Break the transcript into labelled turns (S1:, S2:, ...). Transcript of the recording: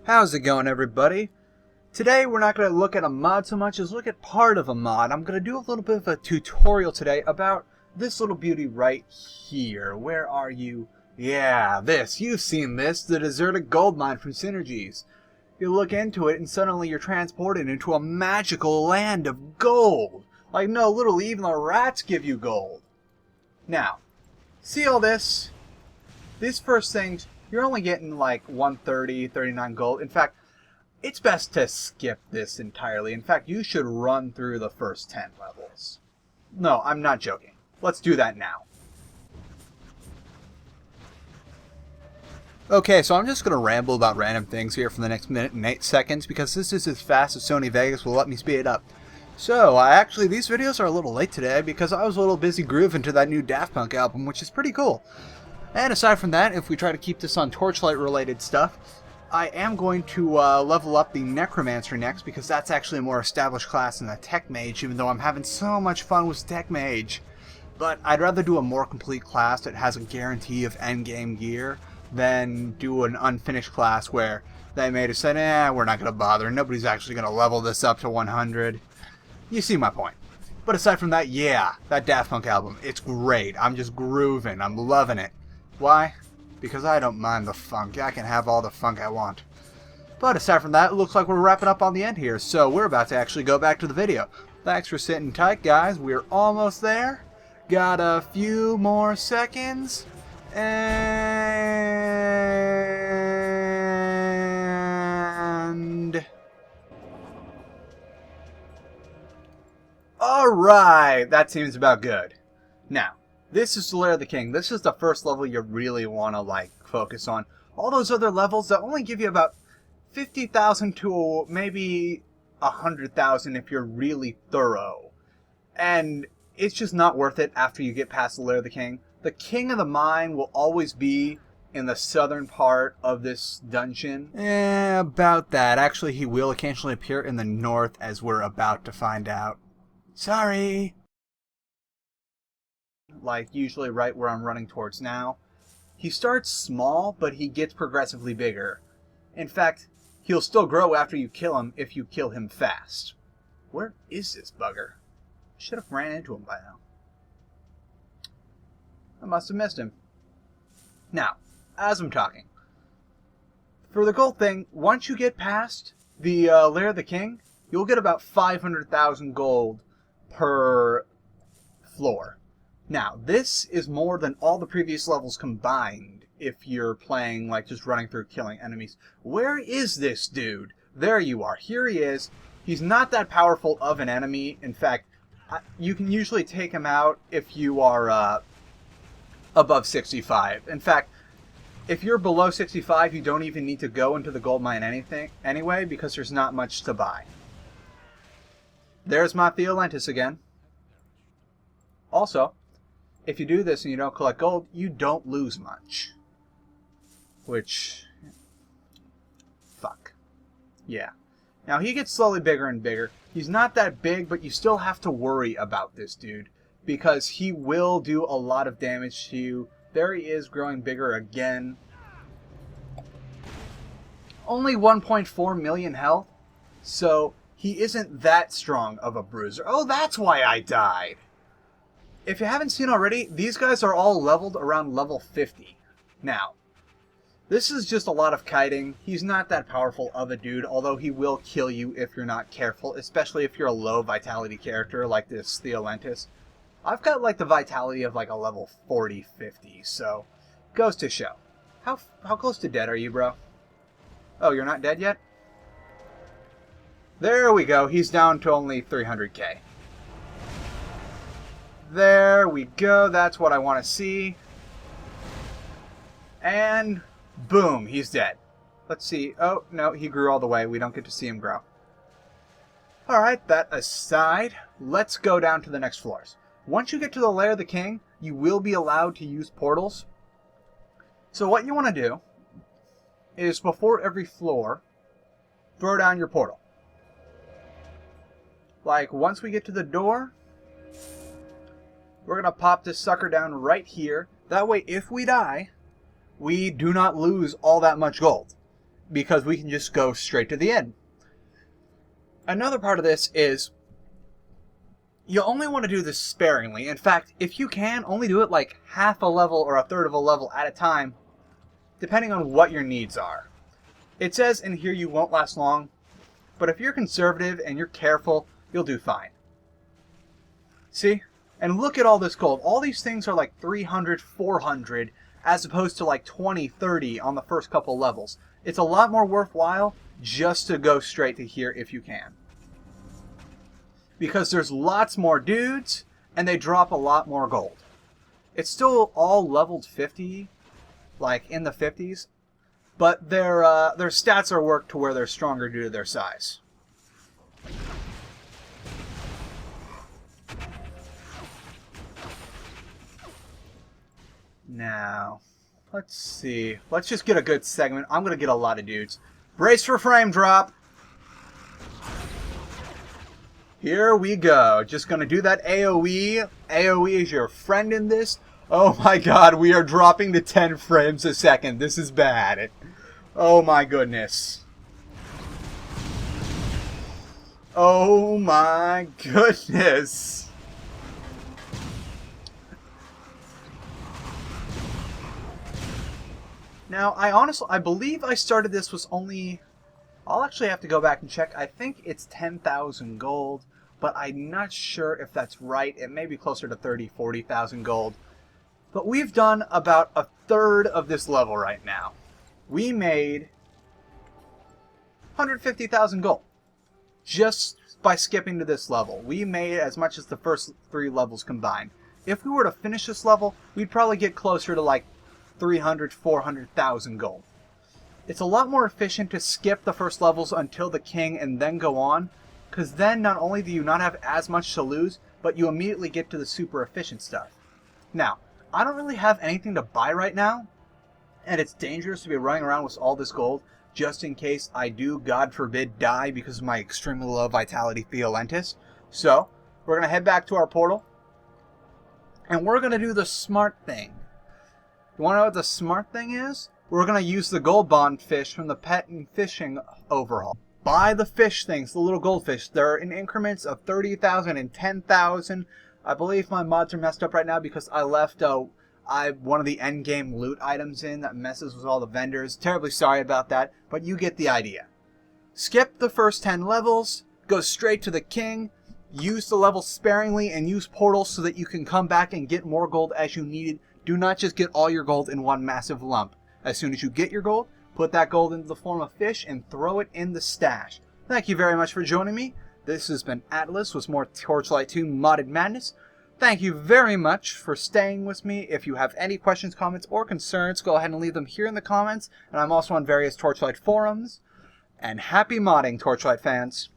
S1: How's it going, everybody? Today we're not going to look at a mod so much as look at part of a mod. I'm going to do a little bit of a tutorial today about this little beauty right here. Where are you? Yeah, this. You've seen this. The Deserted Goldmine from Synergies. You look into it and suddenly you're transported into a magical land of gold. Like, no, literally even the rats give you gold. Now, see all this? These first things, you're only getting like 130, 39 gold. In fact, it's best to skip this entirely. In fact, you should run through the first 10 levels. No, I'm not joking. Let's do that now. Okay, so I'm just going to ramble about random things here for the next minute and 8 seconds because this is as fast as Sony Vegas will let me speed it up. So, actually, these videos are a little late today because I was a little busy grooving to that new Daft Punk album, which is pretty cool. And aside from that, if we try to keep this on Torchlight related stuff, I am going to level up the Necromancer next because that's actually a more established class than the Tech Mage, even though I'm having so much fun with Tech Mage. But I'd rather do a more complete class that has a guarantee of endgame gear than do an unfinished class where they may have said, we're not going to bother, nobody's actually going to level this up to 100. You see my point. But aside from that, yeah, that Daft Punk album, it's great. I'm just grooving, I'm loving it. Why? Because I don't mind the funk. I can have all the funk I want. But aside from that, it looks like we're wrapping up on the end here, so we're about to actually go back to the video. Thanks for sitting tight, guys. We're almost there. Got a few more seconds. And... Alright, that seems about good. Now, this is the Lair of the King. This is the first level you really want to, focus on. All those other levels, that only give you about 50,000 to maybe 100,000 if you're really thorough. And it's just not worth it after you get past the Lair of the King. The King of the Mine will always be in the southern part of this dungeon. About that. Actually, he will occasionally appear in the north, as we're about to find out. Sorry! Usually right where I'm running towards now. He starts small, but he gets progressively bigger. In fact, he'll still grow after you kill him if you kill him fast. Where is this bugger? Should have ran into him by now. I must have missed him. Now, as I'm talking, for the gold thing, once you get past the Lair of the King, you'll get about 500,000 gold per floor. Now, this is more than all the previous levels combined if you're playing, just running through killing enemies. Where is this dude? There you are. Here he is. He's not that powerful of an enemy. In fact, you can usually take him out if you are above 65. In fact, if you're below 65, you don't even need to go into the gold mine anyway because there's not much to buy. There's my Theolentist again. Also, if you do this and you don't collect gold, you don't lose much. Which... fuck. Yeah. Now, he gets slowly bigger and bigger. He's not that big, but you still have to worry about this dude. Because he will do a lot of damage to you. There he is, growing bigger again. Only 1.4 million health. So, he isn't that strong of a bruiser. Oh, that's why I died! If you haven't seen already, these guys are all leveled around level 50. Now, this is just a lot of kiting. He's not that powerful of a dude, although he will kill you if you're not careful, especially if you're a low vitality character like this Theolentist. I've got the vitality of a level 40, 50, so goes to show. How close to dead are you, bro? Oh, you're not dead yet? There we go. He's down to only 300k. There we go. That's what I want to see. And boom, he's dead. Let's see. Oh, no, he grew all the way. We don't get to see him grow. Alright, that aside, let's go down to the next floors. Once you get to the Lair of the King, you will be allowed to use portals. So what you want to do is before every floor, throw down your portal. Once we get to the door, we're going to pop this sucker down right here. That way, if we die, we do not lose all that much gold. because we can just go straight to the end. Another part of this is you only want to do this sparingly. In fact, if you can, only do it like half a level or a third of a level at a time, depending on what your needs are. It says in here you won't last long, but if you're conservative and you're careful, you'll do fine. See? And look at all this gold. All these things are like 300, 400, as opposed to like 20, 30 on the first couple levels. It's a lot more worthwhile just to go straight to here if you can. Because there's lots more dudes, and they drop a lot more gold. It's still all leveled 50, like in the 50s, but their stats are worked to where they're stronger due to their size. Now, let's see. Let's just get a good segment. I'm going to get a lot of dudes. Brace for frame drop. Here we go. Just going to do that AoE. AoE is your friend in this. Oh my god, we are dropping to 10 frames a second. This is bad. Oh my goodness. Oh my goodness. Now, I believe I started this was only... I'll actually have to go back and check. I think it's 10,000 gold, but I'm not sure if that's right. It may be closer to 30,000, 40,000 gold. But we've done about a third of this level right now. We made 150,000 gold just by skipping to this level. We made as much as the first 3 levels combined. If we were to finish this level, we'd probably get closer to like 300,000, 400,000 gold. It's a lot more efficient to skip the first levels until the king and then go on, because then not only do you not have as much to lose, but you immediately get to the super efficient stuff. Now, I don't really have anything to buy right now, and it's dangerous to be running around with all this gold just in case I do, God forbid, die because of my extremely low vitality Theolentist. So, we're going to head back to our portal, and we're going to do the smart thing. You want to know what the smart thing is? We're going to use the gold bond fish from the pet and fishing overhaul. Buy the fish things, the little goldfish. They're in increments of 30,000 and 10,000. I believe my mods are messed up right now because I left one of the endgame loot items in that messes with all the vendors. Terribly sorry about that, but you get the idea. Skip the first 10 levels, go straight to the king, use the levels sparingly, and use portals so that you can come back and get more gold as you need it. Do not just get all your gold in one massive lump. As soon as you get your gold, put that gold into the form of fish and throw it in the stash. Thank you very much for joining me. This has been Atlas with more Torchlight 2 modded madness. Thank you very much for staying with me. If you have any questions, comments, or concerns, go ahead and leave them here in the comments. And I'm also on various Torchlight forums. And happy modding, Torchlight fans.